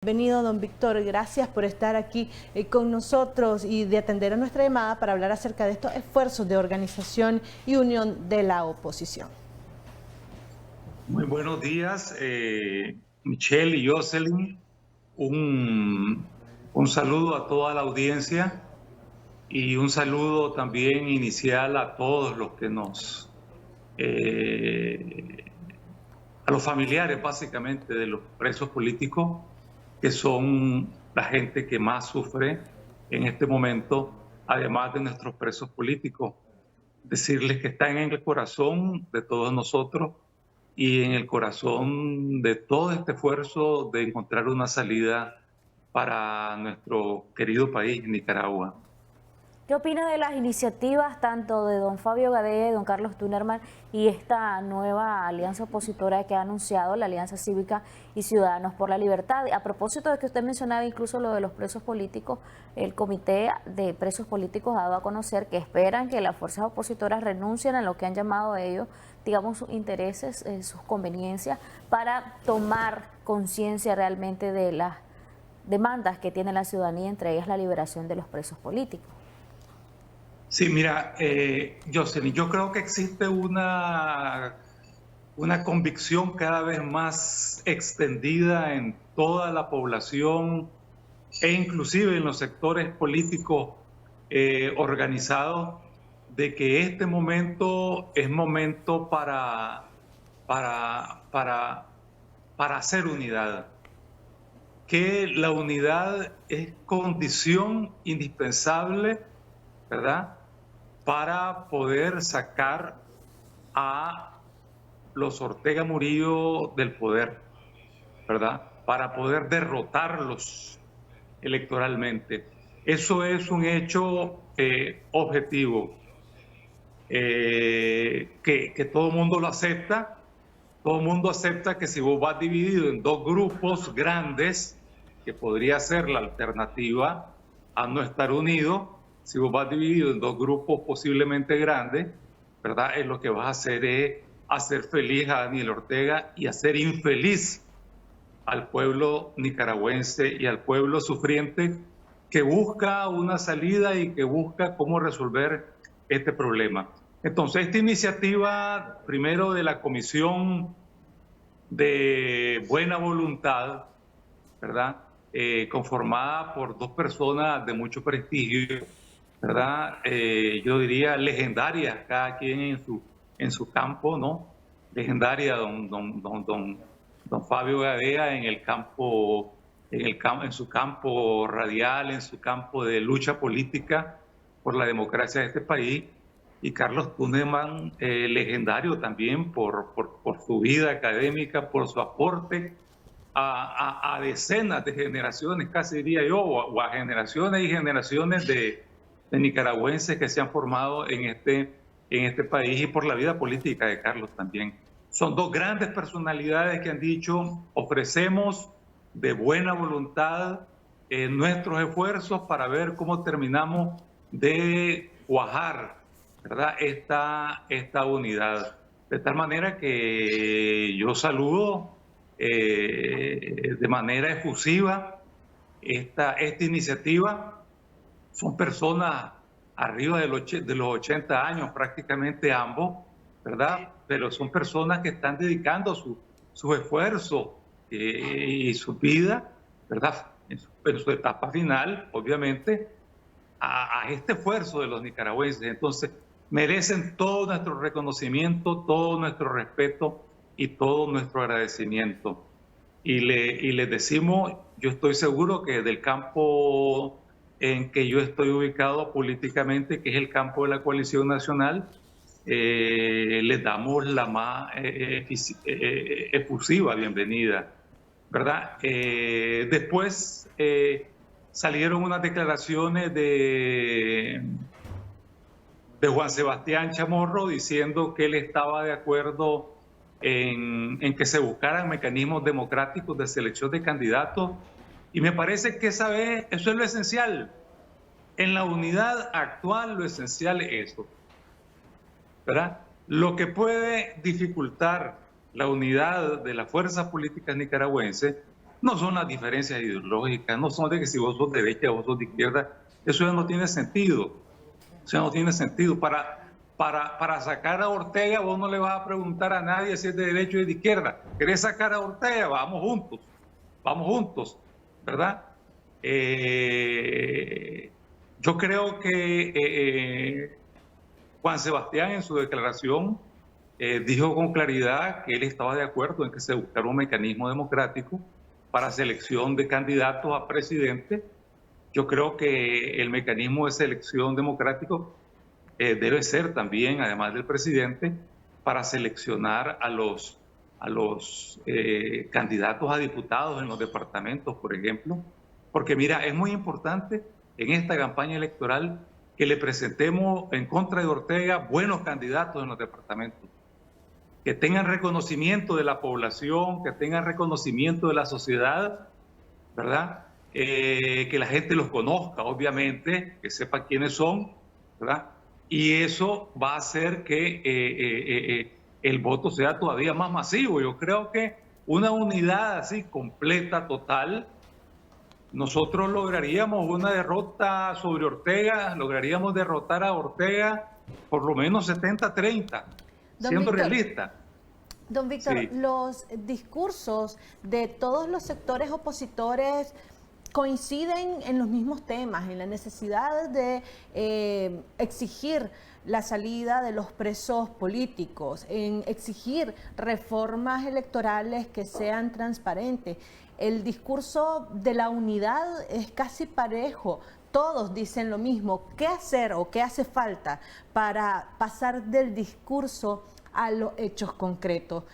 Bienvenido, don Víctor. Gracias por estar aquí con nosotros y de atender a nuestra llamada para hablar acerca de estos esfuerzos de organización y unión de la oposición. Muy buenos días, Michelle y Jocelyn. Un saludo a toda la audiencia y un saludo también inicial a todos los que a los familiares básicamente de los presos políticos, que son la gente que más sufre en este momento, además de nuestros presos políticos. Decirles que están en el corazón de todos nosotros y en el corazón de todo este esfuerzo de encontrar una salida para nuestro querido país, Nicaragua. ¿Qué opina de las iniciativas tanto de don Fabio Gadea y don Carlos Tunerman y esta nueva alianza opositora que ha anunciado la Alianza Cívica y Ciudadanos por la Libertad? A propósito de que usted mencionaba incluso lo de los presos políticos, el Comité de Presos Políticos ha dado a conocer que esperan que las fuerzas opositoras renuncien a lo que han llamado ellos, digamos, sus intereses, sus conveniencias, para tomar conciencia realmente de las demandas que tiene la ciudadanía, entre ellas la liberación de los presos políticos. Sí, mira, Jocelyn, yo creo que existe una convicción cada vez más extendida en toda la población e inclusive en los sectores políticos organizados, de que este momento es momento para hacer unidad, que la unidad es condición indispensable, ¿verdad?, para poder sacar a los Ortega Murillo del poder, ¿verdad?, para poder derrotarlos electoralmente. Eso es un hecho objetivo, que todo el mundo lo acepta. Todo el mundo acepta que si vos vas dividido en dos grupos grandes, que podría ser la alternativa a no estar unido, si vos vas dividido en dos grupos posiblemente grandes, ¿verdad?, es lo que vas a hacer es hacer feliz a Daniel Ortega y hacer infeliz al pueblo nicaragüense y al pueblo sufriente que busca una salida y que busca cómo resolver este problema. Entonces, esta iniciativa, primero de la Comisión de Buena Voluntad, ¿verdad?, conformada por dos personas de mucho prestigio, ¿verdad?, yo diría legendarias, cada quien en su campo, ¿no? Legendaria don Fabio Gadea en el campo, en su campo radial, en su campo de lucha política por la democracia de este país, y Carlos Tunerman, legendario también por su vida académica, por su aporte a decenas de generaciones, casi diría yo, o a generaciones y generaciones de nicaragüenses que se han formado en este país, y por la vida política de Carlos también. Son dos grandes personalidades que han dicho: ofrecemos de buena voluntad nuestros esfuerzos para ver cómo terminamos de cuajar, ¿verdad?, esta unidad. De tal manera que yo saludo de manera efusiva esta iniciativa. Son personas arriba de los 80 años, prácticamente ambos, ¿verdad?, pero son personas que están dedicando su esfuerzo y su vida, ¿verdad?, en su etapa final, obviamente, a este esfuerzo de los nicaragüenses. Entonces, merecen todo nuestro reconocimiento, todo nuestro respeto y todo nuestro agradecimiento. Y les decimos, yo estoy seguro que del campo en que yo estoy ubicado políticamente, que es el campo de la coalición nacional, les damos la más efusiva bienvenida, ¿verdad? Después salieron unas declaraciones de Juan Sebastián Chamorro diciendo que él estaba de acuerdo en que se buscaran mecanismos democráticos de selección de candidatos, y me parece que eso es lo esencial. En la unidad actual lo esencial es eso, ¿verdad? Lo que puede dificultar la unidad de las fuerzas políticas nicaragüenses No son las diferencias ideológicas, no son de que si vos sos de derecha o vos sos de izquierda, eso ya no tiene sentido. O sea, no tiene sentido. Para sacar a Ortega, vos no le vas a preguntar a nadie si es de derecha o de izquierda. ¿Querés sacar a Ortega? Vamos juntos, ¿verdad? Yo creo que Juan Sebastián en su declaración dijo con claridad que él estaba de acuerdo en que se buscara un mecanismo democrático para selección de candidatos a presidente. Yo creo que el mecanismo de selección democrático debe ser también, además del presidente, para seleccionar a los candidatos a diputados en los departamentos, por ejemplo. Porque mira, es muy importante en esta campaña electoral que le presentemos en contra de Ortega buenos candidatos en los departamentos, que tengan reconocimiento de la población, que tengan reconocimiento de la sociedad, ¿verdad? Que la gente los conozca, obviamente, que sepa quiénes son, ¿verdad? Y eso va a hacer que el voto sea todavía más masivo. Yo creo que una unidad así completa, total, nosotros lograríamos una derrota sobre Ortega, lograríamos derrotar a Ortega por lo menos 70-30, siendo realista. Don Víctor, Sí. los discursos de todos los sectores opositores coinciden en los mismos temas, en la necesidad de exigir la salida de los presos políticos, en exigir reformas electorales que sean transparentes. El discurso de la unidad es casi parejo. Todos dicen lo mismo. ¿Qué hacer o qué hace falta para pasar del discurso a los hechos concretos?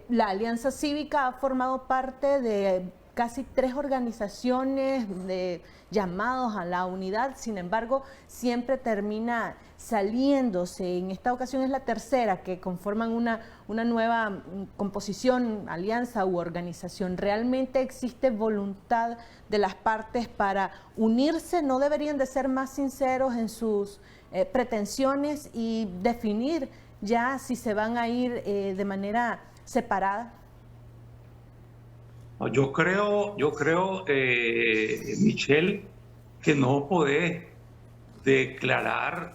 La Alianza Cívica ha formado parte de casi 3 organizaciones de llamados a la unidad, sin embargo, siempre termina saliéndose. En esta ocasión es la tercera que conforman una nueva composición, alianza u organización. ¿Realmente existe voluntad de las partes para unirse? ¿No deberían de ser más sinceros en sus pretensiones y definir ya si se van a ir de manera separada? Yo creo, Michelle, que no podés declarar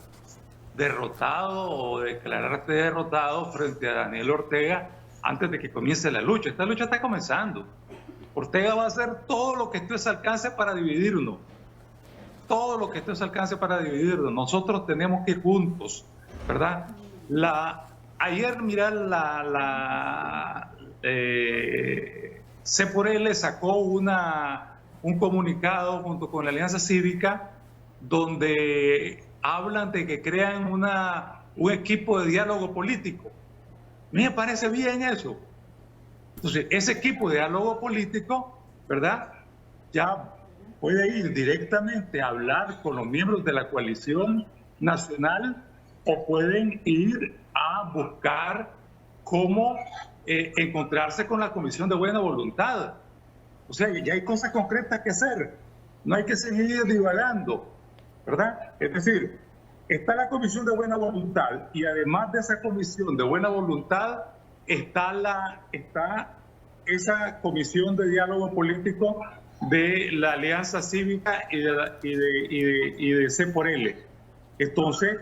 derrotado o declararte derrotado frente a Daniel Ortega antes de que comience la lucha. Esta lucha está comenzando. Ortega va a hacer todo lo que esté a su alcance para dividirnos. Todo lo que esté a su alcance para dividirnos. Nosotros tenemos que ir juntos, ¿verdad? Ayer, mira, C4L sacó un comunicado junto con la Alianza Cívica donde hablan de que crean un equipo de diálogo político. A mí me parece bien eso. Entonces, ese equipo de diálogo político, ¿verdad? Ya puede ir directamente a hablar con los miembros de la coalición nacional o pueden ir a buscar cómo encontrarse con la Comisión de Buena Voluntad. O sea, ya hay cosas concretas que hacer. No hay que seguir divagando, ¿verdad? Es decir, está la Comisión de Buena Voluntad y además de esa Comisión de Buena Voluntad está esa Comisión de Diálogo Político de la Alianza Cívica y de C4L. Entonces,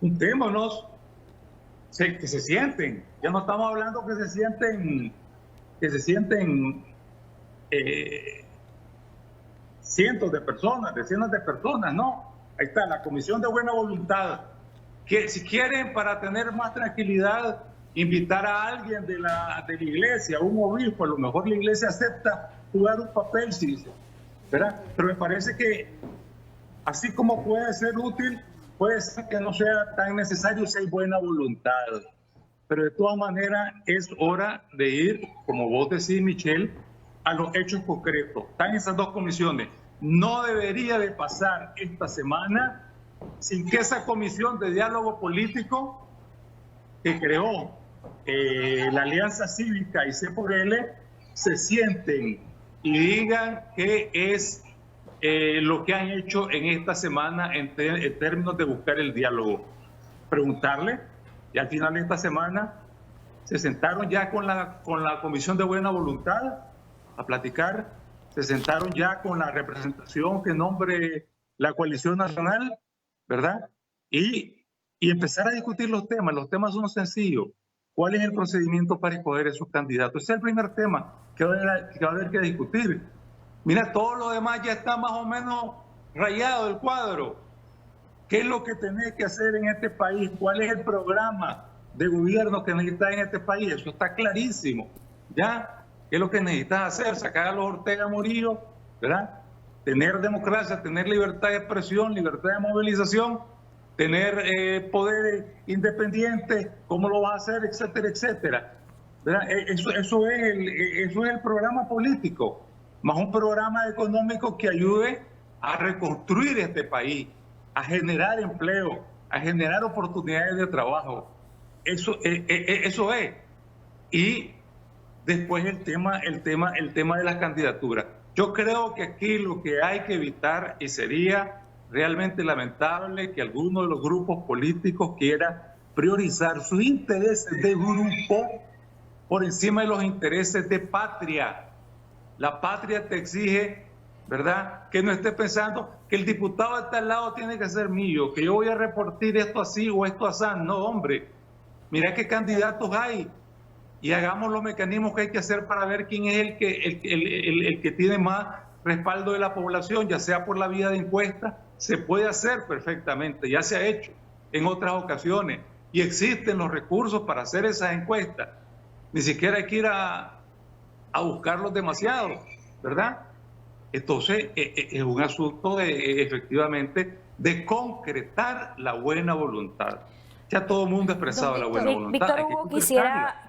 juntémonos, que se sienten. Ya no estamos hablando que se sienten cientos de personas, decenas de personas, no. Ahí está la Comisión de Buena Voluntad, que si quieren, para tener más tranquilidad, invitar a alguien de la iglesia, un obispo, a lo mejor la iglesia acepta jugar un papel, sí, ¿verdad? Pero me parece que así como puede ser útil, puede ser que no sea tan necesario si hay buena voluntad. Pero de todas maneras es hora de ir, como vos decís, Michelle, a los hechos concretos. Están esas 2 comisiones. No debería de pasar esta semana sin que esa comisión de diálogo político que creó la Alianza Cívica y C4L se sienten y digan qué es lo que han hecho en esta semana en términos de buscar el diálogo. Preguntarle, y al final de esta semana se sentaron ya con la Comisión de Buena Voluntad a platicar, se sentaron ya con la representación que nombre la coalición nacional, ¿verdad? Y empezar a discutir los temas. Los temas son sencillos. ¿Cuál es el procedimiento para escoger esos candidatos? Ese es el primer tema que va a haber que discutir. Mira, todo lo demás ya está más o menos rayado el cuadro. ¿Qué es lo que tenés que hacer en este país? ¿Cuál es el programa de gobierno que necesitas en este país? Eso está clarísimo. ¿Ya? ¿Qué es lo que necesitas hacer? Sacar a los Ortega Murillo, ¿verdad? Tener democracia, tener libertad de expresión, libertad de movilización, tener poder independiente, ¿cómo lo vas a hacer? Etcétera, etcétera. ¿Verdad? Eso es el programa político, más un programa económico que ayude a reconstruir este país, a generar empleo, a generar oportunidades de trabajo. Eso es. Y después el tema de las candidaturas. Yo creo que aquí lo que hay que evitar, y sería realmente lamentable que alguno de los grupos políticos quiera priorizar sus intereses de grupo por encima de los intereses de patria. La patria te exige, ¿verdad?, que no esté pensando que el diputado de tal lado tiene que ser mío, que yo voy a repartir esto así o esto así. No, hombre, mira qué candidatos hay y hagamos los mecanismos que hay que hacer para ver quién es el que tiene más respaldo de la población, ya sea por la vía de encuesta. Se puede hacer perfectamente, ya se ha hecho en otras ocasiones y existen los recursos para hacer esas encuestas. Ni siquiera hay que ir a buscarlos demasiado, ¿verdad? Entonces, es un asunto efectivamente de concretar la buena voluntad. Ya todo el mundo ha expresado la buena voluntad. Víctor Hugo,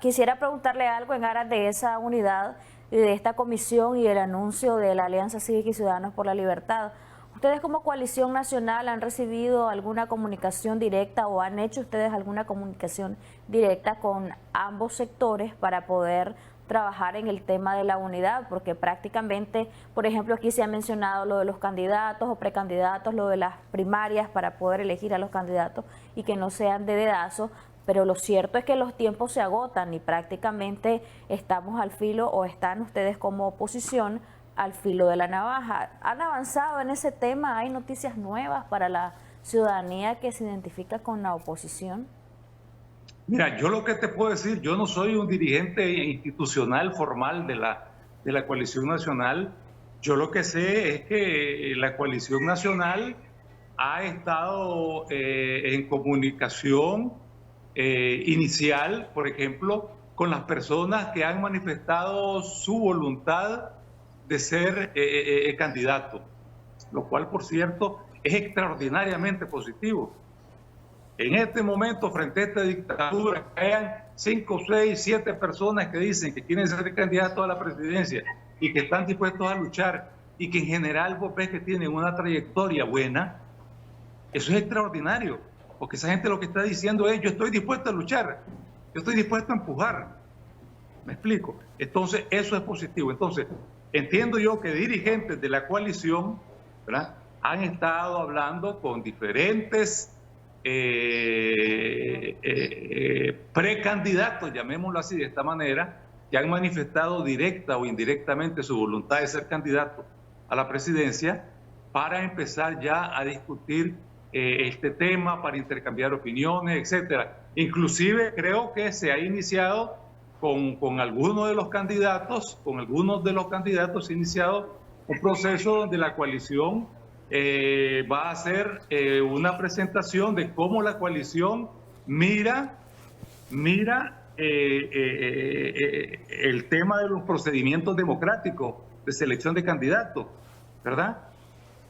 quisiera preguntarle algo en aras de esa unidad y de esta comisión y el anuncio de la Alianza Cívica y Ciudadanos por la Libertad. ¿Ustedes como coalición nacional han recibido alguna comunicación directa o han hecho ustedes alguna comunicación directa con ambos sectores para poder trabajar en el tema de la unidad? Porque prácticamente, por ejemplo, aquí se ha mencionado lo de los candidatos o precandidatos, lo de las primarias para poder elegir a los candidatos y que no sean de dedazo, pero lo cierto es que los tiempos se agotan y prácticamente estamos al filo, o están ustedes como oposición al filo de la navaja. ¿Han avanzado en ese tema? ¿Hay noticias nuevas para la ciudadanía que se identifica con la oposición? Mira, yo lo que te puedo decir, yo no soy un dirigente institucional formal de la coalición nacional. Yo lo que sé es que la coalición nacional ha estado en comunicación inicial, por ejemplo, con las personas que han manifestado su voluntad de ser candidato, lo cual, por cierto, es extraordinariamente positivo. En este momento, frente a esta dictadura, que hayan 5, 6, 7 personas que dicen que quieren ser candidatos a la presidencia y que están dispuestos a luchar y que en general vos ves que tienen una trayectoria buena, eso es extraordinario, porque esa gente lo que está diciendo es: yo estoy dispuesto a luchar, yo estoy dispuesto a empujar. ¿Me explico? Entonces, eso es positivo. Entonces, entiendo yo que dirigentes de la coalición, ¿verdad?, han estado hablando con diferentes precandidatos, llamémoslo así, de esta manera, que han manifestado directa o indirectamente su voluntad de ser candidato a la presidencia, para empezar ya a discutir este tema, para intercambiar opiniones, etcétera. Inclusive creo que se ha iniciado con algunos de los candidatos, se ha iniciado un proceso donde la coalición va a hacer una presentación de cómo la coalición mira el tema de los procedimientos democráticos de selección de candidatos, ¿verdad?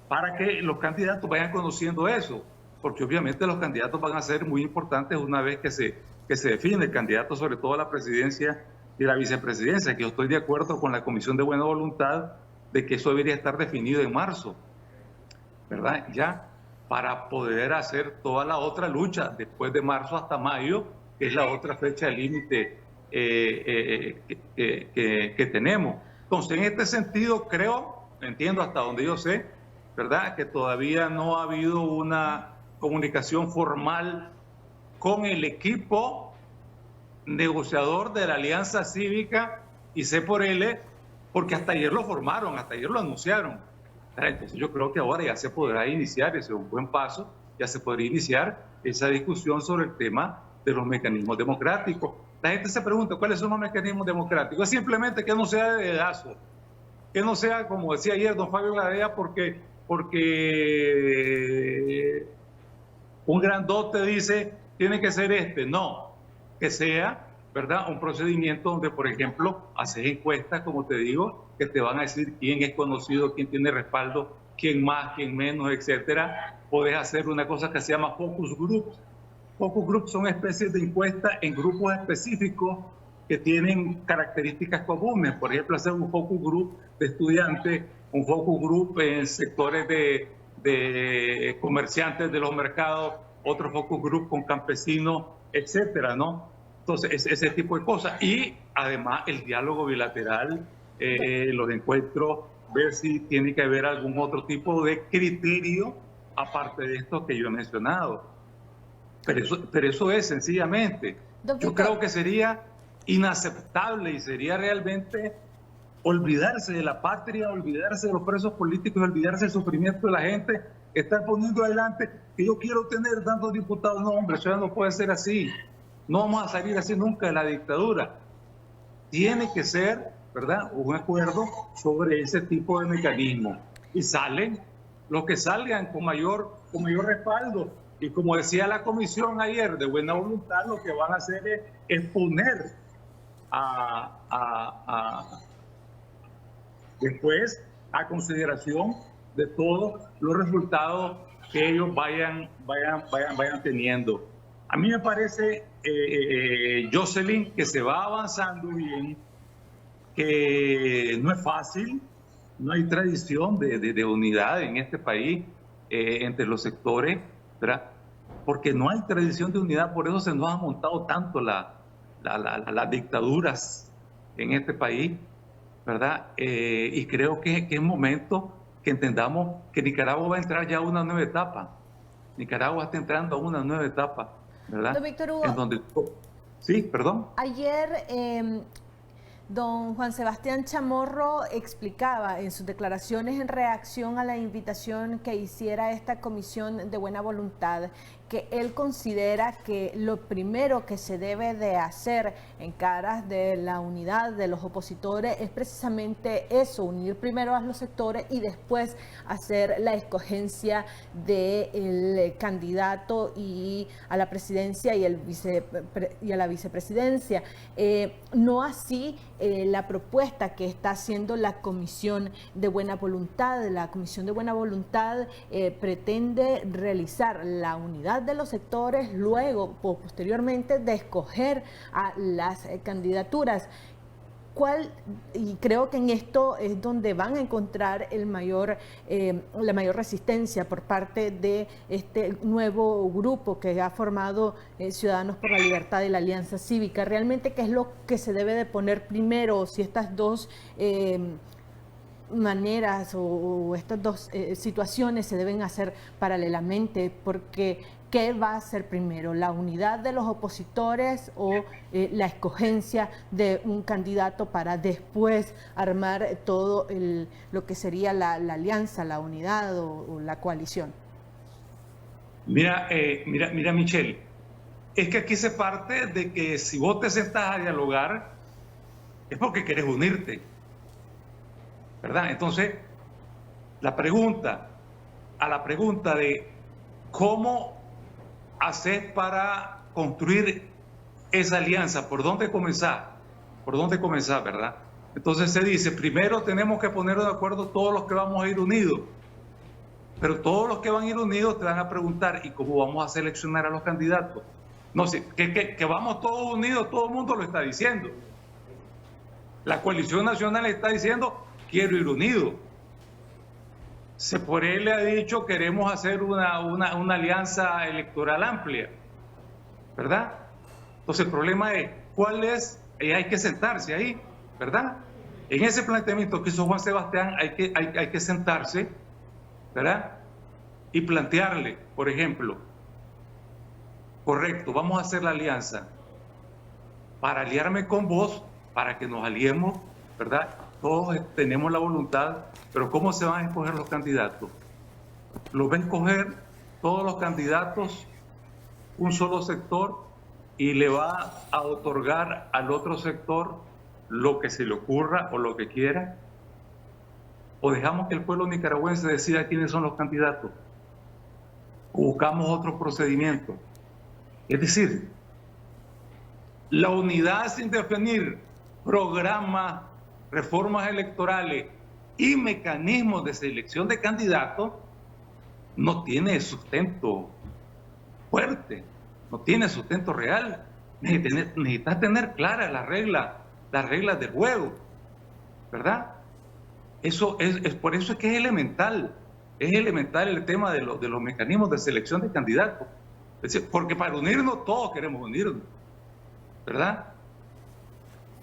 Para que los candidatos vayan conociendo eso, porque obviamente los candidatos van a ser muy importantes una vez que se define el candidato, sobre todo a la presidencia y la vicepresidencia, que yo estoy de acuerdo con la Comisión de Buena Voluntad de que eso debería estar definido en marzo, ¿verdad? Ya, para poder hacer toda la otra lucha después de marzo hasta mayo, que es la otra fecha límite que tenemos. Entonces, en este sentido, entiendo hasta donde yo sé, ¿verdad?, que todavía no ha habido una comunicación formal con el equipo negociador de la Alianza Cívica y C por L porque hasta ayer lo formaron, hasta ayer lo anunciaron. Entonces yo creo que ahora ya se podrá iniciar, ese es un buen paso, ya se podría iniciar esa discusión sobre el tema de los mecanismos democráticos. La gente se pregunta, ¿cuáles son los mecanismos democráticos? Es simplemente que no sea de dedazo, que no sea, como decía ayer don Fabio Gadea, porque un grandote dice, tiene que ser este. No, que sea, ¿verdad?, un procedimiento donde, por ejemplo, haces encuestas, como te digo, que te van a decir quién es conocido, quién tiene respaldo, quién más, quién menos, etcétera. Puedes hacer una cosa que se llama focus groups. Focus groups son especies de encuestas en grupos específicos que tienen características comunes. Por ejemplo, hacer un focus group de estudiantes, un focus group en sectores de comerciantes de los mercados, otro focus group con campesinos, etcétera, ¿no? Entonces, ese tipo de cosas. Y además el diálogo bilateral, los encuentros, ver si tiene que haber algún otro tipo de criterio aparte de esto que yo he mencionado. Pero eso es sencillamente. Yo creo que sería inaceptable y sería realmente olvidarse de la patria, olvidarse de los presos políticos, olvidarse del sufrimiento de la gente, estar poniendo adelante que yo quiero tener tantos diputados. No, hombre, eso ya no puede ser así. No vamos a salir así nunca de la dictadura. Tiene que ser, ¿verdad?, un acuerdo sobre ese tipo de mecanismos. Y salen los que salgan con mayor respaldo. Y como decía la comisión ayer, de buena voluntad, lo que van a hacer es poner después a consideración de todos los resultados que ellos vayan teniendo. A mí me parece, Jocelyn, que se va avanzando bien, que no es fácil, no hay tradición de unidad en este país entre los sectores, ¿verdad? Porque no hay tradición de unidad, por eso se nos han montado tanto las dictaduras en este país, ¿verdad? Y creo que es momento que entendamos que Nicaragua va a entrar ya a una nueva etapa. Nicaragua está entrando a una nueva etapa, ¿verdad? Don Víctor Hugo, en donde... Sí, perdón. Ayer don Juan Sebastián Chamorro explicaba en sus declaraciones en reacción a la invitación que hiciera esta comisión de buena voluntad que él considera que lo primero que se debe de hacer en caras de la unidad de los opositores es precisamente eso, unir primero a los sectores y después hacer la escogencia del candidato y a la presidencia y a la vicepresidencia. No así la propuesta que está haciendo la Comisión de Buena Voluntad. La Comisión de Buena Voluntad pretende realizar la unidad de los sectores, luego, posteriormente, de escoger a las candidaturas. Y creo que en esto es donde van a encontrar la mayor resistencia por parte de este nuevo grupo que ha formado Ciudadanos por la Libertad y la Alianza Cívica. Realmente, ¿qué es lo que se debe de poner primero? Si estas dos maneras o estas dos situaciones se deben hacer paralelamente, porque ¿qué va a ser primero? ¿La unidad de los opositores o la escogencia de un candidato para después armar todo lo que sería la alianza, la unidad o la coalición? Mira, Michelle, es que aquí se parte de que si vos te sentás a dialogar es porque querés unirte, ¿verdad? Entonces, a la pregunta de cómo hacer para construir esa alianza, ¿por dónde comenzar? ¿Por dónde comenzar, verdad? Entonces se dice, primero tenemos que poner de acuerdo todos los que vamos a ir unidos, pero todos los que van a ir unidos te van a preguntar, ¿y cómo vamos a seleccionar a los candidatos? No sé, que vamos todos unidos, todo el mundo lo está diciendo. La coalición nacional está diciendo, quiero ir unido. Por él le ha dicho, queremos hacer una alianza electoral amplia, ¿verdad? Entonces el problema es, ¿cuál es? Hay que sentarse ahí, ¿verdad? En ese planteamiento que hizo Juan Sebastián hay que sentarse, ¿verdad? Y plantearle, por ejemplo, correcto, vamos a hacer la alianza para aliarme con vos, para que nos aliemos, ¿verdad? todos tenemos la voluntad, pero ¿cómo se van a escoger los candidatos? ¿Los va a escoger todos los candidatos un solo sector y le va a otorgar al otro sector lo que se le ocurra o lo que quiera? ¿O dejamos que el pueblo nicaragüense decida quiénes son los candidatos? ¿O buscamos otro procedimiento? Es decir, la unidad sin definir programas, reformas electorales y mecanismos de selección de candidatos no tiene sustento fuerte, no tiene sustento real. Necesitas tener claras las reglas del juego, ¿verdad? Eso es por eso es que es elemental el tema de los mecanismos de selección de candidatos. Es decir, porque para unirnos todos queremos unirnos, ¿verdad?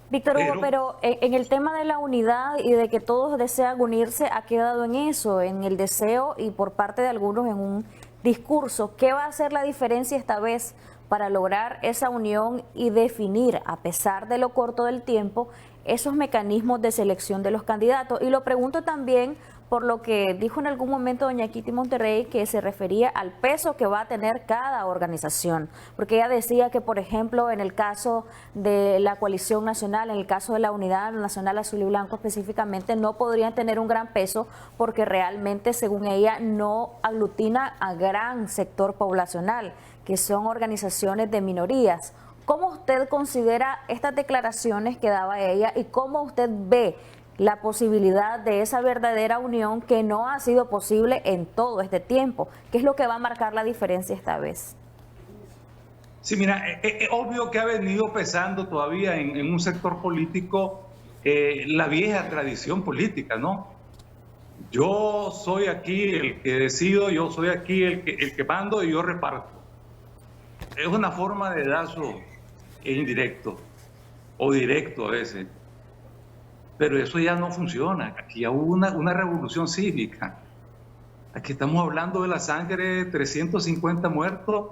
Víctor Hugo, pero en el tema de la unidad y de que todos desean unirse, ha quedado en eso, en el deseo y por parte de algunos en un discurso. ¿Qué va a hacer la diferencia esta vez para lograr esa unión y definir, a pesar de lo corto del tiempo, esos mecanismos de selección de los candidatos? Y lo pregunto también por lo que dijo en algún momento doña Kitty Monterrey, que se refería al peso que va a tener cada organización, porque ella decía que, por ejemplo, en el caso de la coalición nacional, en el caso de la Unidad Nacional Azul y Blanco específicamente, no podrían tener un gran peso porque realmente, según ella, no aglutina a gran sector poblacional, que son organizaciones de minorías. ¿Cómo usted considera estas declaraciones que daba ella y cómo usted ve la posibilidad de esa verdadera unión que no ha sido posible en todo este tiempo? ¿Qué es lo que va a marcar la diferencia esta vez? Sí, mira, es obvio que ha venido pesando todavía en un sector político la vieja tradición política, ¿no? Yo soy aquí el que decido, yo soy aquí el que mando y yo reparto. Es una forma de dazo indirecto o directo a veces. Pero eso ya no funciona. Aquí ya hubo una revolución cívica. Aquí estamos hablando de la sangre de 350 muertos,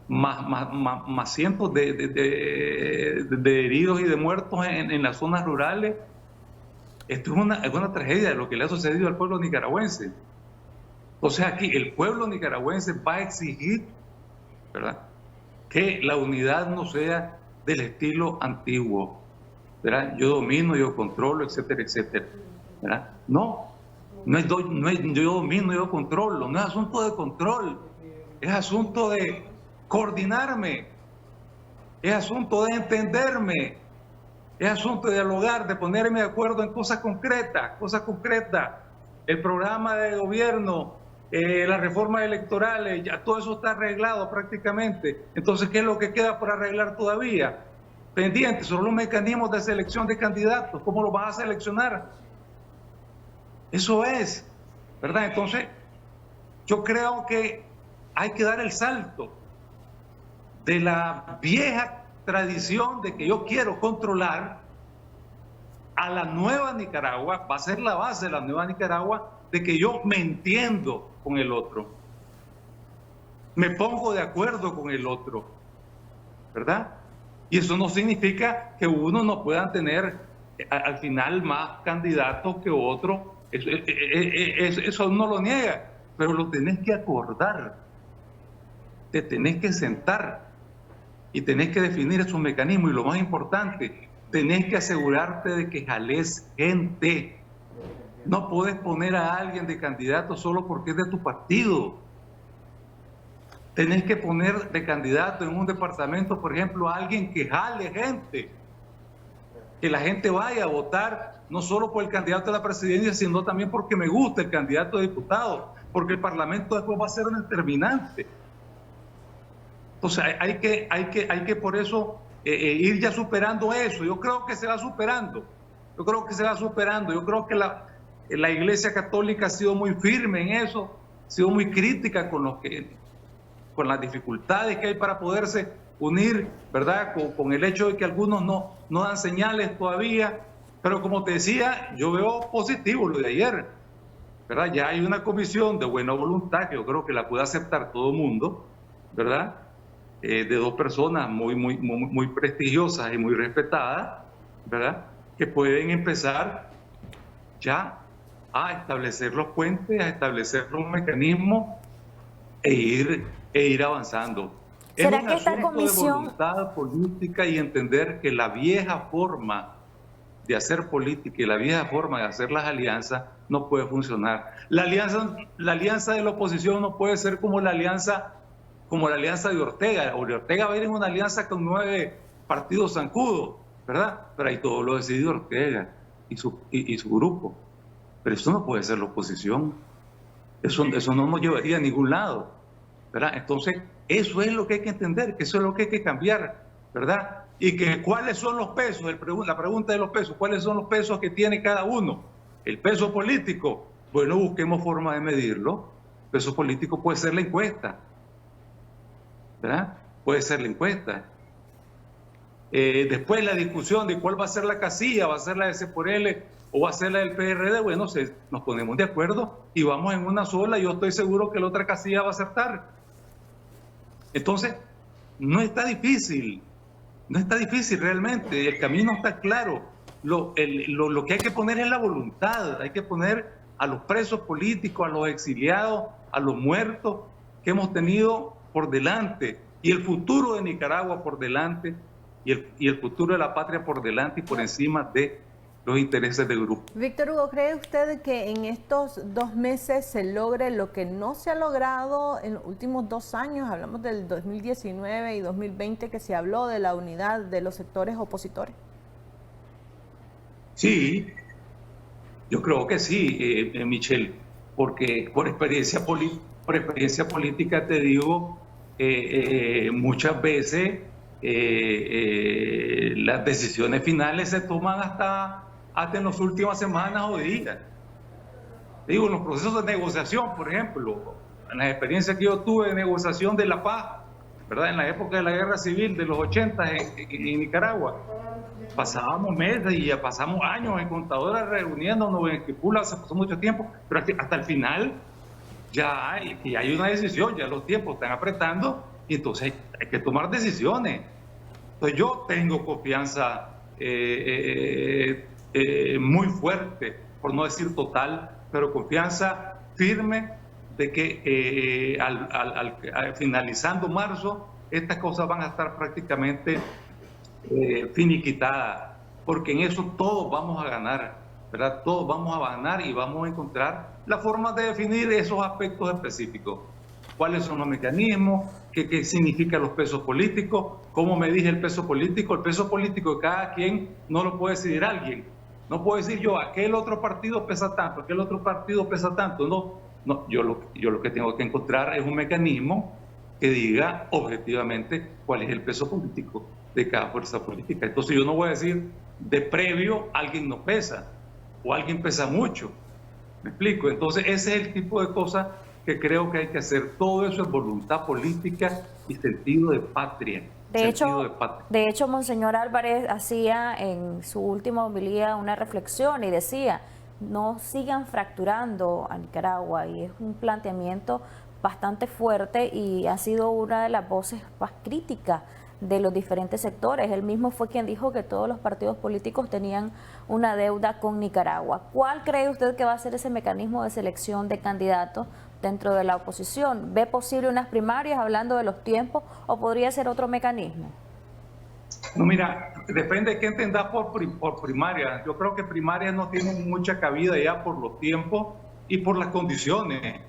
más cientos de heridos y de muertos en las zonas rurales. Esto es una tragedia de lo que le ha sucedido al pueblo nicaragüense. Entonces aquí el pueblo nicaragüense va a exigir, ¿verdad?, que la unidad no sea del estilo antiguo, ¿verdad? Yo domino, yo controlo, etcétera, etcétera, ¿verdad? No es yo domino, yo controlo, no es asunto de control, es asunto de coordinarme, es asunto de entenderme, es asunto de dialogar, de ponerme de acuerdo en cosas concretas, el programa de gobierno, las reformas electorales, ya todo eso está arreglado prácticamente. Entonces, ¿qué es lo que queda por arreglar todavía? Pendientes son los mecanismos de selección de candidatos. ¿Cómo los vas a seleccionar? Eso es, ¿verdad? Entonces, yo creo que hay que dar el salto de la vieja tradición de que yo quiero controlar a la nueva Nicaragua. Va a ser la base de la nueva Nicaragua, de que yo me entiendo con el otro, me pongo de acuerdo con el otro, ¿verdad? Y eso no significa que uno no pueda tener al final más candidatos que otro, eso no lo niega, pero lo tenés que acordar, te tenés que sentar y tenés que definir esos mecanismos, y lo más importante, tenés que asegurarte de que jales gente. No puedes poner a alguien de candidato solo porque es de tu partido. Tenés que poner de candidato en un departamento, por ejemplo, a alguien que jale gente. Que la gente vaya a votar no solo por el candidato a la presidencia, sino también porque me gusta el candidato a diputado, porque el Parlamento después va a ser un determinante. Entonces hay que por eso ir ya superando eso. Yo creo que se va superando. Yo creo que la Iglesia Católica ha sido muy firme en eso, ha sido muy crítica con las dificultades que hay para poderse unir, ¿verdad? Con el hecho de que algunos no dan señales todavía, pero como te decía, yo veo positivo lo de ayer, ¿verdad? Ya hay una comisión de buena voluntad que yo creo que la puede aceptar todo el mundo, ¿verdad? De dos personas muy prestigiosas y muy respetadas, ¿verdad?, que pueden empezar ya a establecer los puentes, a establecer los mecanismos e ir avanzando. ¿Será Es un que esta asunto comisión... de voluntad política y entender que la vieja forma de hacer política y la vieja forma de hacer las alianzas no puede funcionar. La alianza de la oposición no puede ser como la alianza de Ortega. Ortega va a ir en una alianza con 9 partidos zancudos, ¿verdad? Pero ahí todo lo decidió Ortega y su grupo. Pero eso no puede ser la oposición. Eso no nos llevaría a ningún lado, ¿verdad? Entonces, eso es lo que hay que entender, que eso es lo que hay que cambiar, ¿verdad? Y que cuáles son los pesos, la pregunta de los pesos, ¿cuáles son los pesos que tiene cada uno? El peso político, bueno, busquemos forma de medirlo. El peso político puede ser la encuesta, ¿verdad? Puede ser la encuesta. Después la discusión de cuál va a ser la casilla, va a ser la de C por L o va a ser la del PRD, bueno, nos ponemos de acuerdo y vamos en una sola. Yo estoy seguro que la otra casilla va a aceptar. Entonces, no está difícil realmente, el camino está claro. Lo que hay que poner es la voluntad, hay que poner a los presos políticos, a los exiliados, a los muertos que hemos tenido por delante, y el futuro de Nicaragua por delante, y el futuro de la patria por delante y por encima de los intereses del grupo. Víctor Hugo, ¿cree usted que en estos 2 meses se logre lo que no se ha logrado en los últimos 2 años? Hablamos del 2019 y 2020, que se habló de la unidad de los sectores opositores. Sí, yo creo que sí, Michelle, porque por experiencia política te digo, muchas veces las decisiones finales se toman hasta en las últimas semanas o días. Digo, en los procesos de negociación, por ejemplo, en las experiencias que yo tuve de negociación de la paz, ¿verdad? En la época de la guerra civil de los 80 en Nicaragua, pasábamos meses y ya pasamos años en Contadora reuniéndonos en Esquipula, se pasó mucho tiempo, pero hasta el final ya hay una decisión, ya los tiempos están apretando y entonces hay que tomar decisiones. Entonces yo tengo confianza muy fuerte, por no decir total, pero confianza firme de que finalizando marzo estas cosas van a estar prácticamente finiquitadas, porque en eso todos vamos a ganar, ¿verdad? Todos vamos a ganar y vamos a encontrar la forma de definir esos aspectos específicos. ¿Cuáles son los mecanismos? ¿Qué significan los pesos políticos? ¿Cómo me dije el peso político? El peso político de cada quien no lo puede decidir alguien. No puedo decir yo, aquel otro partido pesa tanto, aquel otro partido pesa tanto. No, yo lo que tengo que encontrar es un mecanismo que diga objetivamente cuál es el peso político de cada fuerza política. Entonces yo no voy a decir de previo alguien no pesa o alguien pesa mucho. ¿Me explico? Entonces ese es el tipo de cosas que creo que hay que hacer. Todo eso es voluntad política y sentido de patria. De hecho, Monseñor Álvarez hacía en su última homilía una reflexión y decía, no sigan fracturando a Nicaragua, y es un planteamiento bastante fuerte y ha sido una de las voces más críticas de los diferentes sectores. Él mismo fue quien dijo que todos los partidos políticos tenían una deuda con Nicaragua. ¿Cuál cree usted que va a ser ese mecanismo de selección de candidatos dentro de la oposición? ¿Ve posible unas primarias, hablando de los tiempos, o podría ser otro mecanismo? No, mira, depende de qué entendas por primaria. Yo creo que primarias no tienen mucha cabida ya por los tiempos y por las condiciones,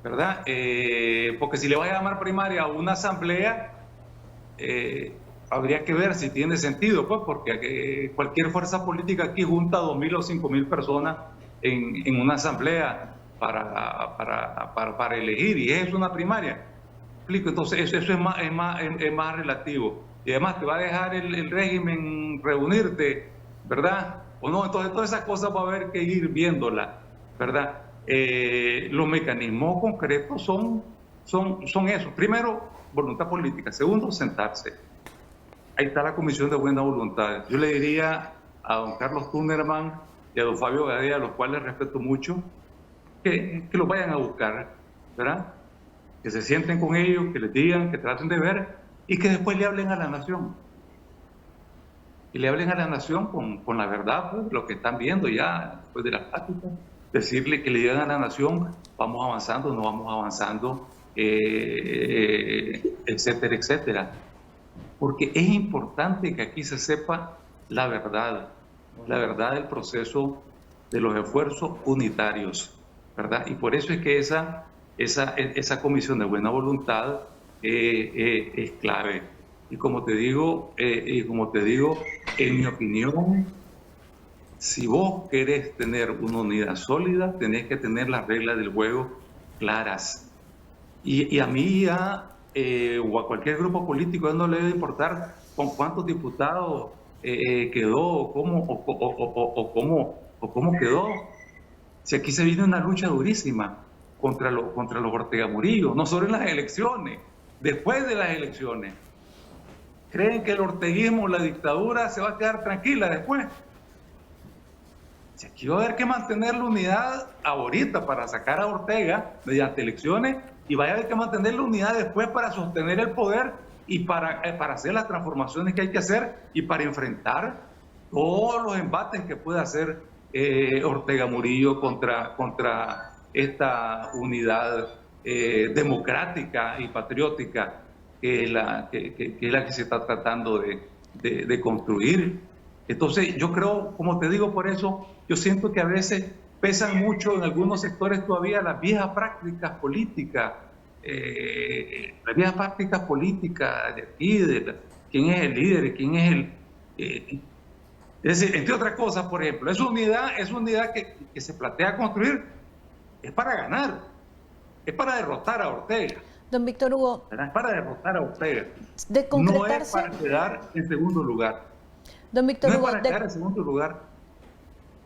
¿verdad? Porque si le vas a llamar primaria a una asamblea, habría que ver si tiene sentido, pues, porque cualquier fuerza política aquí junta 2.000 o 5.000 personas en una asamblea para elegir, y es una primaria. ¿Explico? Entonces eso es más relativo, y además te va a dejar el régimen reunirte, ¿verdad? O no, entonces todas esas cosas va a haber que ir viéndolas, ¿verdad? Los mecanismos concretos son esos. Primero, voluntad política. Segundo, sentarse. Ahí está la Comisión de Buena Voluntad. Yo le diría a don Carlos Tunerman y a don Fabio Gadea, a los cuales respeto mucho, que los vayan a buscar, ¿verdad? Que se sienten con ellos, que les digan, que traten de ver y que después le hablen a la nación. y le hablen a la nación con la verdad, pues, lo que están viendo ya después de la plática, decirle que le digan a la nación, vamos avanzando, no vamos avanzando, etcétera, etcétera. Porque es importante que aquí se sepa la verdad del proceso de los esfuerzos unitarios, ¿verdad? Y por eso es que esa comisión de buena voluntad es clave. Y como te digo, en mi opinión, si vos querés tener una unidad sólida, tenés que tener las reglas del juego claras. Y a mí ya, o a cualquier grupo político, no le debe importar con cuántos diputados quedó o cómo quedó. Si aquí se viene una lucha durísima contra los Ortega Murillo, no solo en las elecciones, después de las elecciones. ¿Creen que el orteguismo, la dictadura, se va a quedar tranquila después? Si aquí va a haber que mantener la unidad ahorita para sacar a Ortega mediante elecciones, y va a haber que mantener la unidad después para sostener el poder y para hacer las transformaciones que hay que hacer y para enfrentar todos los embates que pueda hacer Ortega Murillo contra esta unidad democrática y patriótica que es la que se está tratando de construir. Entonces yo creo, como te digo, por eso yo siento que a veces pesan mucho en algunos sectores todavía las viejas prácticas políticas, de aquí, quién es el líder, quién es el... es decir, entre otras cosas, por ejemplo, esa unidad que se plantea construir es para ganar, es para derrotar a Ortega. Don Víctor Hugo, es para derrotar a Ortega, de concretarse, no es para quedar en segundo lugar. Don Víctor No Hugo, es para quedar en segundo lugar.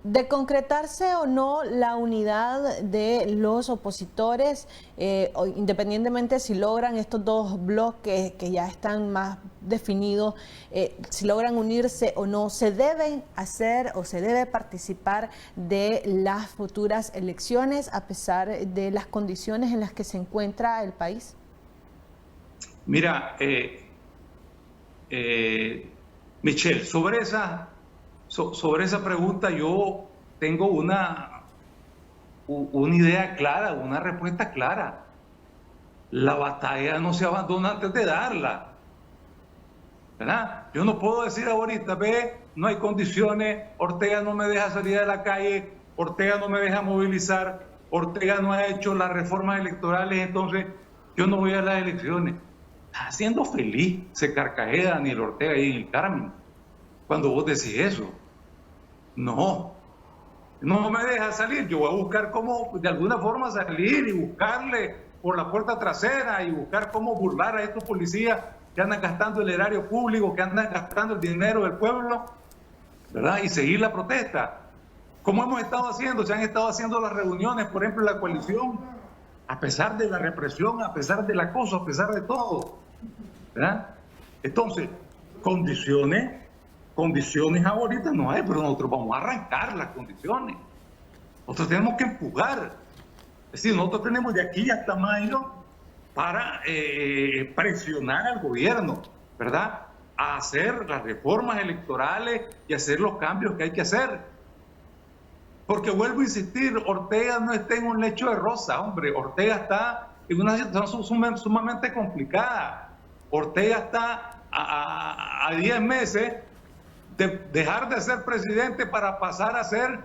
De concretarse o no la unidad de los opositores, independientemente si logran estos dos bloques que ya están más definidos, si logran unirse o no, se deben hacer o se debe participar de las futuras elecciones a pesar de las condiciones en las que se encuentra el país. Mira, Michelle, sobre esa pregunta yo tengo una idea clara, una respuesta clara. La batalla no se abandona antes de darla, ¿verdad? Yo no puedo decir ahorita, no hay condiciones, Ortega no me deja salir a la calle, Ortega no me deja movilizar, Ortega no ha hecho las reformas electorales, entonces yo no voy a las elecciones. Está haciendo feliz, se carcajea Daniel Ortega ahí en el Carmen cuando vos decís eso. No me deja salir, yo voy a buscar cómo de alguna forma salir y buscarle por la puerta trasera y buscar cómo burlar a estos policías que andan gastando el erario público, que andan gastando el dinero del pueblo, ¿verdad? Y seguir la protesta. ¿Cómo hemos estado haciendo? Se han estado haciendo las reuniones, por ejemplo, la coalición, a pesar de la represión, a pesar del acoso, a pesar de todo, ¿verdad? Entonces, condiciones ahorita no hay, pero nosotros vamos a arrancar las condiciones. Nosotros tenemos que empujar. Es decir, nosotros tenemos de aquí hasta mayo para presionar al gobierno, ¿verdad? A hacer las reformas electorales y hacer los cambios que hay que hacer. Porque vuelvo a insistir, Ortega no está en un lecho de rosa, hombre. Ortega está en una situación sumamente complicada. Ortega está a 10 meses de dejar de ser presidente para pasar a ser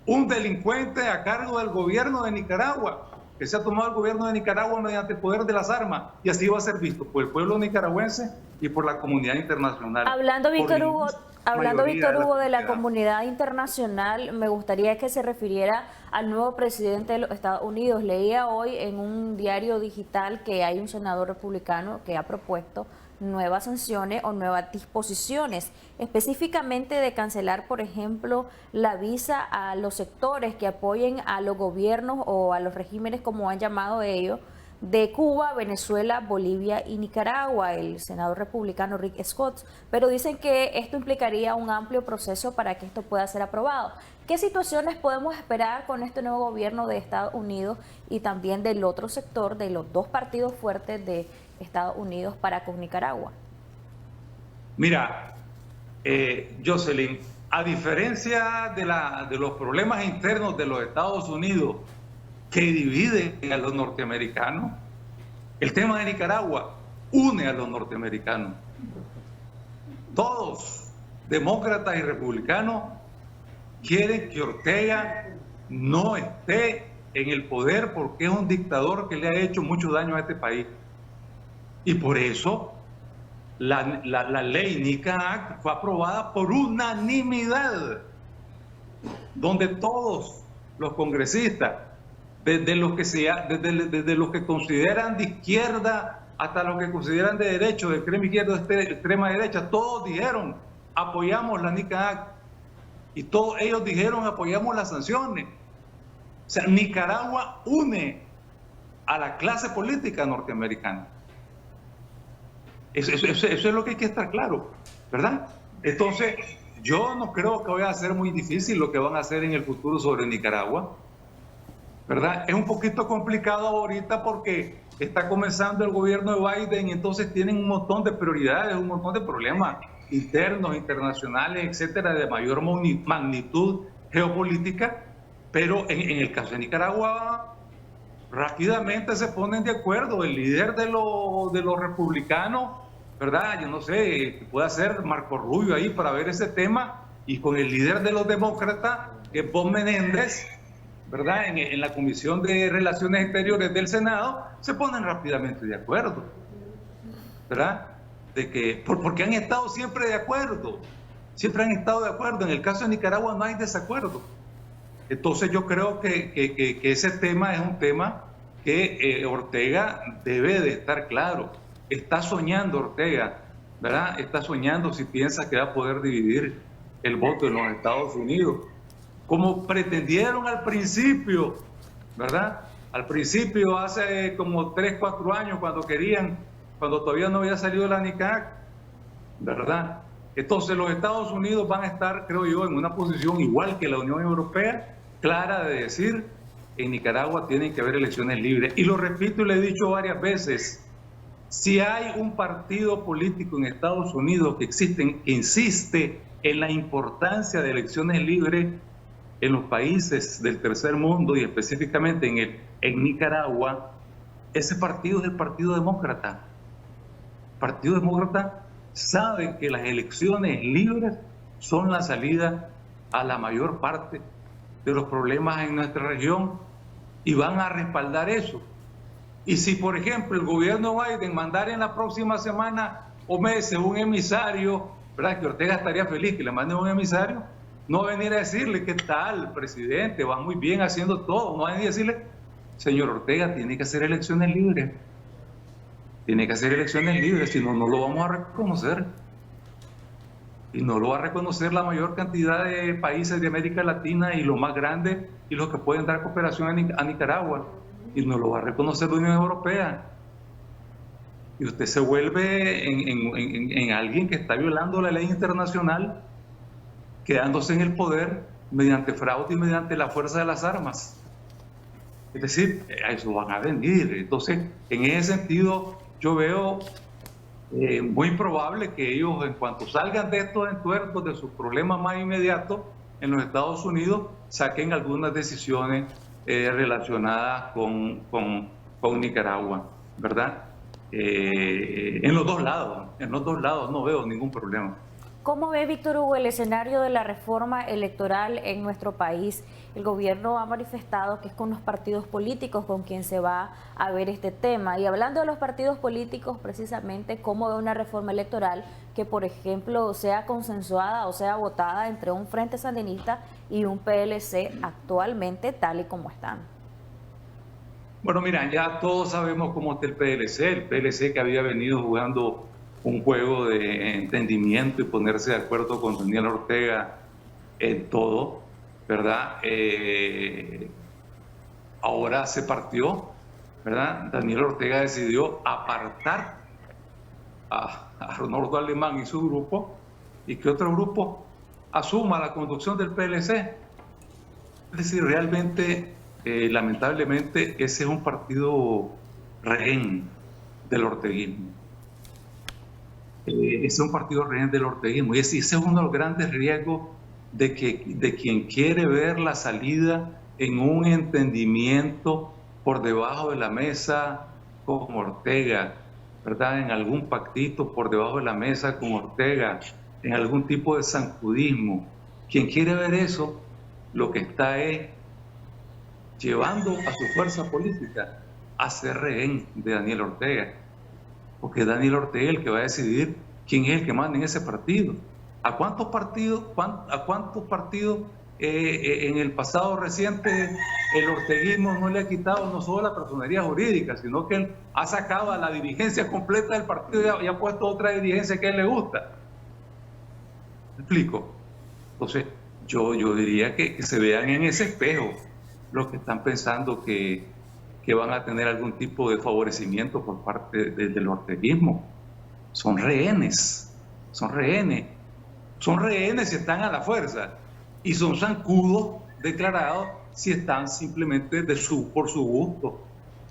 un delincuente a cargo del gobierno de Nicaragua, que se ha tomado el gobierno de Nicaragua mediante el poder de las armas, y así va a ser visto por el pueblo nicaragüense y por la comunidad internacional. Hablando, Víctor Hugo, de la comunidad internacional, me gustaría que se refiriera al nuevo presidente de los Estados Unidos. Leía hoy en un diario digital que hay un senador republicano que ha propuesto nuevas sanciones o nuevas disposiciones, específicamente de cancelar, por ejemplo, la visa a los sectores que apoyen a los gobiernos o a los regímenes, como han llamado ellos, de Cuba, Venezuela, Bolivia y Nicaragua, el senador republicano Rick Scott, pero dicen que esto implicaría un amplio proceso para que esto pueda ser aprobado. ¿Qué situaciones podemos esperar con este nuevo gobierno de Estados Unidos y también del otro sector, de los dos partidos fuertes de Estados Unidos para con Nicaragua? Mira, Jocelyn, a diferencia de los problemas internos de los Estados Unidos que dividen a los norteamericanos, el tema de Nicaragua une a los norteamericanos. Todos, demócratas y republicanos, quieren que Ortega no esté en el poder porque es un dictador que le ha hecho mucho daño a este país. Y por eso la ley NICA Act fue aprobada por unanimidad, donde todos los congresistas, desde los que consideran de izquierda hasta los que consideran de derecho, de extrema izquierda, de extrema derecha, todos dijeron, apoyamos la NICA Act. Y todos ellos dijeron, apoyamos las sanciones. O sea, Nicaragua une a la clase política norteamericana. Eso es lo que hay que estar claro, ¿verdad? Entonces, yo no creo que vaya a ser muy difícil lo que van a hacer en el futuro sobre Nicaragua, ¿verdad? Es un poquito complicado ahorita porque está comenzando el gobierno de Biden y entonces tienen un montón de prioridades, un montón de problemas internos, internacionales, etcétera, de mayor magnitud geopolítica, pero en el caso de Nicaragua rápidamente se ponen de acuerdo. El líder de los republicanos, ¿verdad? Yo no sé, puede ser Marco Rubio ahí para ver ese tema, y con el líder de los demócratas, que es Bob Menéndez, ¿verdad? En la Comisión de Relaciones Exteriores del Senado, se ponen rápidamente de acuerdo, ¿verdad? Porque han estado siempre de acuerdo, siempre han estado de acuerdo. En el caso de Nicaragua no hay desacuerdo. Entonces yo creo que ese tema es un tema que Ortega debe de estar claro. Está soñando Ortega, ¿verdad? Está soñando si piensa que va a poder dividir el voto en los Estados Unidos, como pretendieron al principio, ¿verdad? Al principio, hace como 3, 4 años, cuando todavía no había salido la NICA, ¿verdad? Entonces los Estados Unidos van a estar, creo yo, en una posición igual que la Unión Europea, clara de decir, en Nicaragua tienen que haber elecciones libres. Y lo repito y lo he dicho varias veces, si hay un partido político en Estados Unidos que insiste en la importancia de elecciones libres en los países del tercer mundo y específicamente en Nicaragua, ese partido es el Partido Demócrata. El Partido Demócrata sabe que las elecciones libres son la salida a la mayor parte de los problemas en nuestra región y van a respaldar eso. Y si, por ejemplo, el gobierno Biden mandara en la próxima semana o meses un emisario, ¿verdad? Que Ortega estaría feliz que le mande un emisario, no venir a decirle qué tal, presidente, va muy bien haciendo todo, no venir a decirle, señor Ortega, tiene que hacer elecciones libres. Tiene que hacer elecciones libres, si no, no lo vamos a reconocer. Y no lo va a reconocer la mayor cantidad de países de América Latina y los más grandes y los que pueden dar cooperación a Nicaragua. Y no lo va a reconocer la Unión Europea. Y usted se vuelve en alguien que está violando la ley internacional, quedándose en el poder mediante fraude y mediante la fuerza de las armas. Es decir, a eso van a venir. Entonces, en ese sentido, yo veo muy probable que ellos, en cuanto salgan de estos entuertos, de sus problemas más inmediatos en los Estados Unidos, saquen algunas decisiones relacionadas con Nicaragua, ¿verdad? En los dos lados no veo ningún problema. ¿Cómo ve, Víctor Hugo, el escenario de la reforma electoral en nuestro país? El gobierno ha manifestado que es con los partidos políticos con quien se va a ver este tema. Y hablando de los partidos políticos, precisamente, ¿cómo ve una reforma electoral que, por ejemplo, sea consensuada o sea votada entre un Frente Sandinista y un PLC actualmente tal y como están? Bueno, mira, ya todos sabemos cómo está el PLC que había venido jugando un juego de entendimiento y ponerse de acuerdo con Daniel Ortega en todo, ¿verdad? Ahora se partió, ¿verdad? Daniel Ortega decidió apartar a Arnoldo Alemán y su grupo, y que otro grupo asuma la conducción del PLC. Es decir, realmente, lamentablemente, ese es un partido rehén del orteguismo. es un partido rehén del orteguismo. Y ese es uno de los grandes riesgos de quien quiere ver la salida en un entendimiento por debajo de la mesa con Ortega, ¿verdad? En algún pactito por debajo de la mesa con Ortega, en algún tipo de zancudismo. Quien quiere ver eso, lo que está es llevando a su fuerza política a ser rehén de Daniel Ortega, porque Daniel Ortega es el que va a decidir quién es el que manda en ese partido. ¿A cuántos partidos en el pasado reciente el orteguismo no le ha quitado no solo la personería jurídica, sino que él ha sacado a la dirigencia completa del partido y ha puesto otra dirigencia que a él le gusta? ¿Me explico? Entonces, yo diría que se vean en ese espejo los que están pensando que van a tener algún tipo de favorecimiento por parte del orteguismo. Son rehenes si están a la fuerza, y son zancudos declarados si están simplemente por su gusto,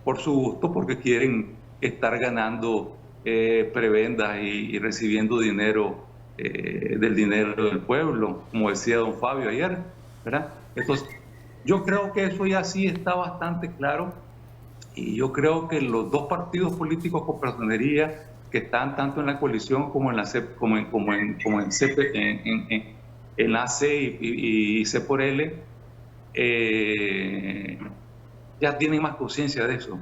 porque quieren estar ganando prebendas y recibiendo dinero del dinero del pueblo, como decía don Fabio ayer, ¿verdad? Entonces, yo creo que eso ya sí está bastante claro, y yo creo que los dos partidos políticos con personería que están tanto en la coalición como en la en la AC y C por L, ya tienen más conciencia de eso,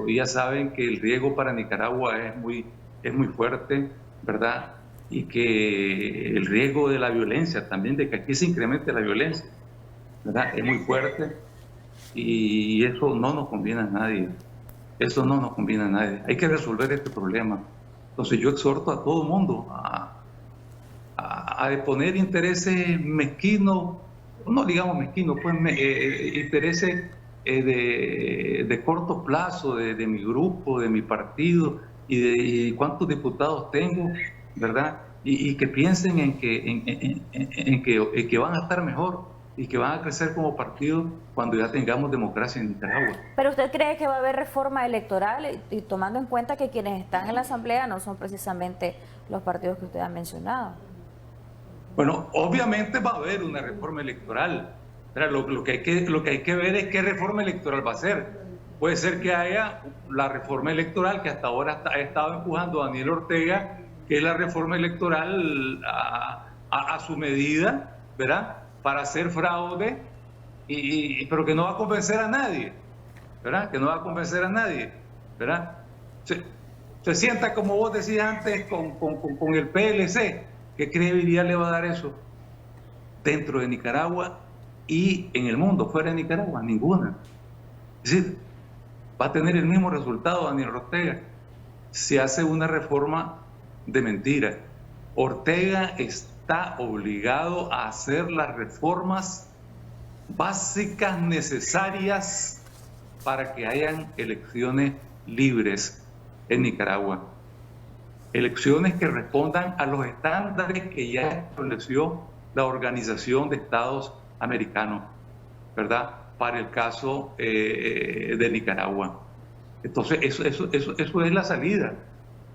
y ya saben que el riesgo para Nicaragua es muy fuerte, ¿verdad? Y que el riesgo de la violencia también, de que aquí se incremente la violencia, ¿verdad? Es muy fuerte, y eso no nos conviene a nadie. Hay que resolver este problema. Entonces yo exhorto a todo el mundo a poner intereses mezquinos, no digamos mezquinos, pues intereses de corto plazo de mi grupo, de mi partido, y cuántos diputados tengo, ¿verdad? Y que piensen en que van a estar mejor y que van a crecer como partido cuando ya tengamos democracia en Nicaragua. ¿Pero usted cree que va a haber reforma electoral, y tomando en cuenta que quienes están en la Asamblea no son precisamente los partidos que usted ha mencionado? Bueno, obviamente va a haber una reforma electoral. Lo que hay que ver es qué reforma electoral va a ser. Puede ser que haya la reforma electoral que hasta ahora ha estado empujando Daniel Ortega, que es la reforma electoral a su medida, ¿verdad?, para hacer fraude, pero que no va a convencer a nadie, ¿verdad? ¿verdad? Se sienta, como vos decías antes, con el PLC. ¿Qué credibilidad le va a dar eso dentro de Nicaragua y en el mundo? Fuera de Nicaragua, ninguna. Es decir, va a tener el mismo resultado Daniel Ortega si hace una reforma de mentira. Ortega está obligado a hacer las reformas básicas necesarias para que hayan elecciones libres en Nicaragua. Elecciones que respondan a los estándares que ya estableció la Organización de Estados Americanos, ¿verdad?, para el caso de Nicaragua. Entonces, eso es la salida.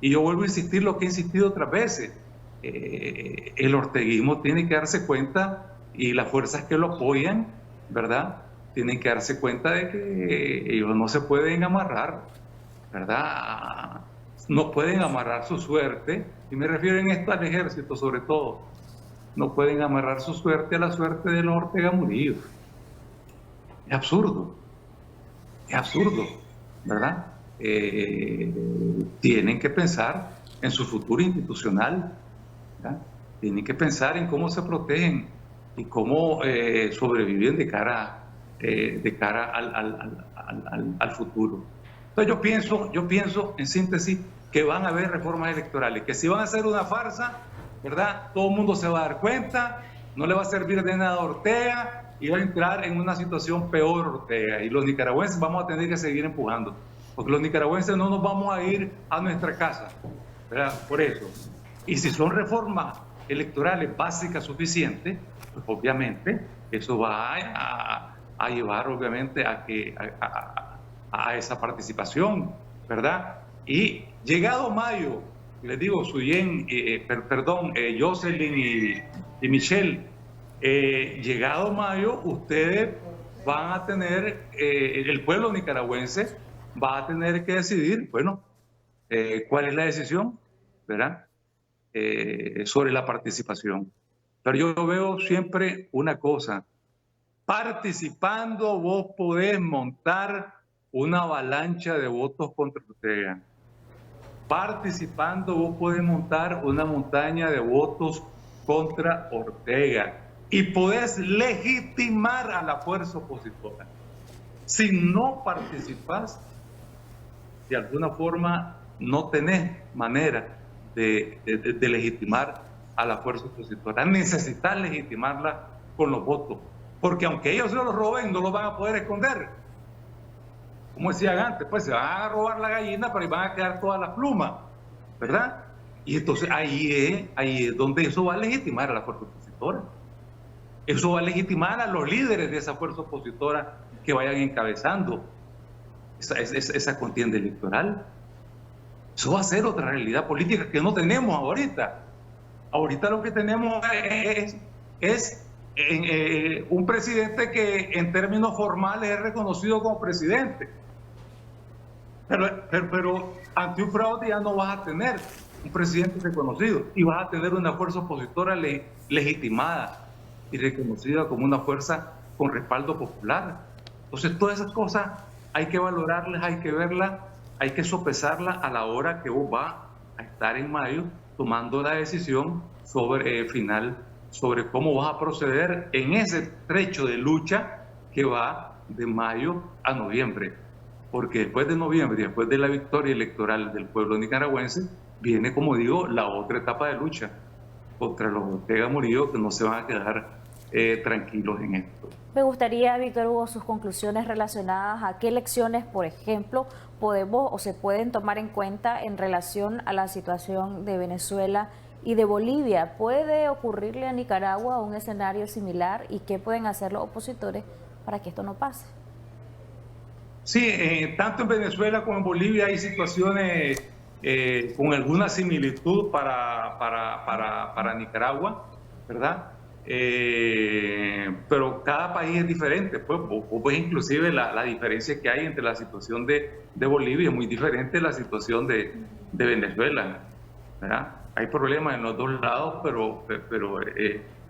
Y yo vuelvo a insistir lo que he insistido otras veces. El orteguismo tiene que darse cuenta, y las fuerzas que lo apoyan, ¿verdad?, tienen que darse cuenta de que ellos no se pueden amarrar, ¿verdad? No pueden amarrar su suerte, y me refiero en esto al ejército sobre todo. No pueden amarrar su suerte a la suerte de los Ortega Murillo. Es absurdo, ¿verdad? Tienen que pensar en su futuro institucional, ¿verdad? Tienen que pensar en cómo se protegen y cómo sobreviven de cara al futuro. Entonces yo pienso en síntesis que van a haber reformas electorales, que si van a ser una farsa, ¿verdad?, todo el mundo se va a dar cuenta, no le va a servir de nada a Ortega y va a entrar en una situación peor Ortega, y los nicaragüenses vamos a tener que seguir empujando, porque los nicaragüenses no nos vamos a ir a nuestra casa, ¿verdad?, por eso. Y si son reformas electorales básicas suficientes, pues obviamente eso va a llevar obviamente a esa participación, ¿verdad? Y llegado mayo, les digo, Jocelyn y Michelle, llegado mayo, ustedes van a tener, el pueblo nicaragüense va a tener que decidir, bueno, cuál es la decisión, ¿verdad? Sobre la participación. Pero yo veo siempre una cosa: participando vos podés montar una avalancha de votos contra Ortega. Participando vos podés montar una montaña de votos contra Ortega y podés legitimar a la fuerza opositora. Si no participás, de alguna forma no tenés manera de legitimar a la fuerza opositora. Necesitas legitimarla con los votos, porque aunque ellos se los roben, no los van a poder esconder. Como decían antes, pues se van a robar la gallina, pero van a quedar todas las plumas, ¿verdad? Y entonces ahí es donde eso va a legitimar a la fuerza opositora. Eso va a legitimar a los líderes de esa fuerza opositora que vayan encabezando esa contienda electoral. Eso va a ser otra realidad política que no tenemos ahorita. Ahorita lo que tenemos es un presidente que en términos formales es reconocido como presidente. Pero ante un fraude ya no vas a tener un presidente reconocido y vas a tener una fuerza opositora legitimada y reconocida como una fuerza con respaldo popular. Entonces todas esas cosas hay que valorarlas, hay que verlas, hay que sopesarlas a la hora que vos vas a estar en mayo tomando la decisión final sobre cómo vas a proceder en ese trecho de lucha que va de mayo a noviembre. Porque después de noviembre, después de la victoria electoral del pueblo nicaragüense, viene, como digo, la otra etapa de lucha contra los Ortega Murillo, que no se van a quedar tranquilos en esto. Me gustaría, Víctor Hugo, sus conclusiones relacionadas a qué lecciones, por ejemplo, podemos o se pueden tomar en cuenta en relación a la situación de Venezuela y de Bolivia. ¿Puede ocurrirle a Nicaragua un escenario similar y qué pueden hacer los opositores para que esto no pase? Sí, tanto en Venezuela como en Bolivia hay situaciones con alguna similitud para Nicaragua, ¿verdad? Pero cada país es diferente. Pues inclusive la diferencia que hay entre la situación de Bolivia es muy diferente de la situación de Venezuela, ¿verdad? Hay problemas en los dos lados, pero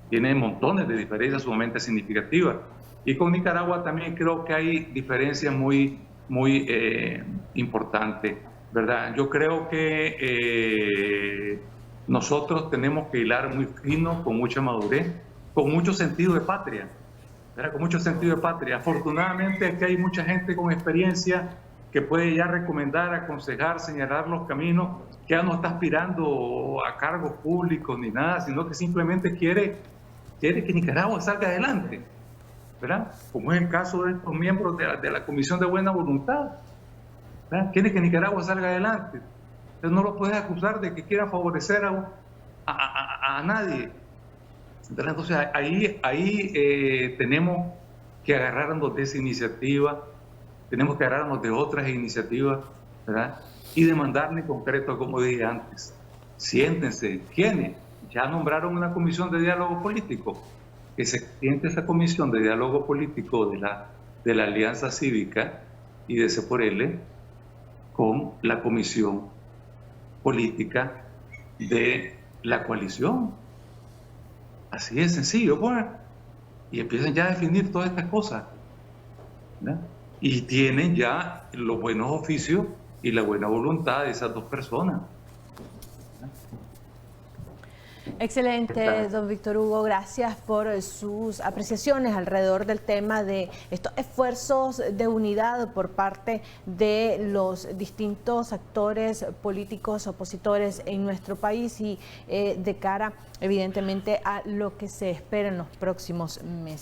tiene montones de diferencias sumamente significativas. Y con Nicaragua también creo que hay diferencias muy importantes, ¿verdad? Yo creo que nosotros tenemos que hilar muy fino, con mucha madurez, con mucho sentido de patria, ¿verdad? Con mucho sentido de patria. Afortunadamente aquí hay mucha gente con experiencia que puede ya recomendar, aconsejar, señalar los caminos, que ya no está aspirando a cargos públicos ni nada, sino que simplemente quiere que Nicaragua salga adelante, ¿verdad? Como es el caso de estos miembros de la Comisión de Buena Voluntad, ¿verdad? Quiere que Nicaragua salga adelante. Entonces no lo puedes acusar de que quiera favorecer a nadie, ¿verdad? Entonces ahí tenemos que agarrarnos de esa iniciativa, tenemos que agarrarnos de otras iniciativas, ¿verdad? Y demandarle en concreto, como dije antes, siéntense. ¿Quiénes? Ya nombraron una comisión de diálogo político. Que se siente esa comisión de diálogo político de la Alianza Cívica y de C por L con la comisión política de la coalición. Así de sencillo, pues. Y empiezan ya a definir todas estas cosas, ¿verdad? Y tienen ya los buenos oficios y la buena voluntad de esas dos personas. Excelente, don Víctor Hugo, gracias por sus apreciaciones alrededor del tema de estos esfuerzos de unidad por parte de los distintos actores políticos opositores en nuestro país y de cara, evidentemente, a lo que se espera en los próximos meses.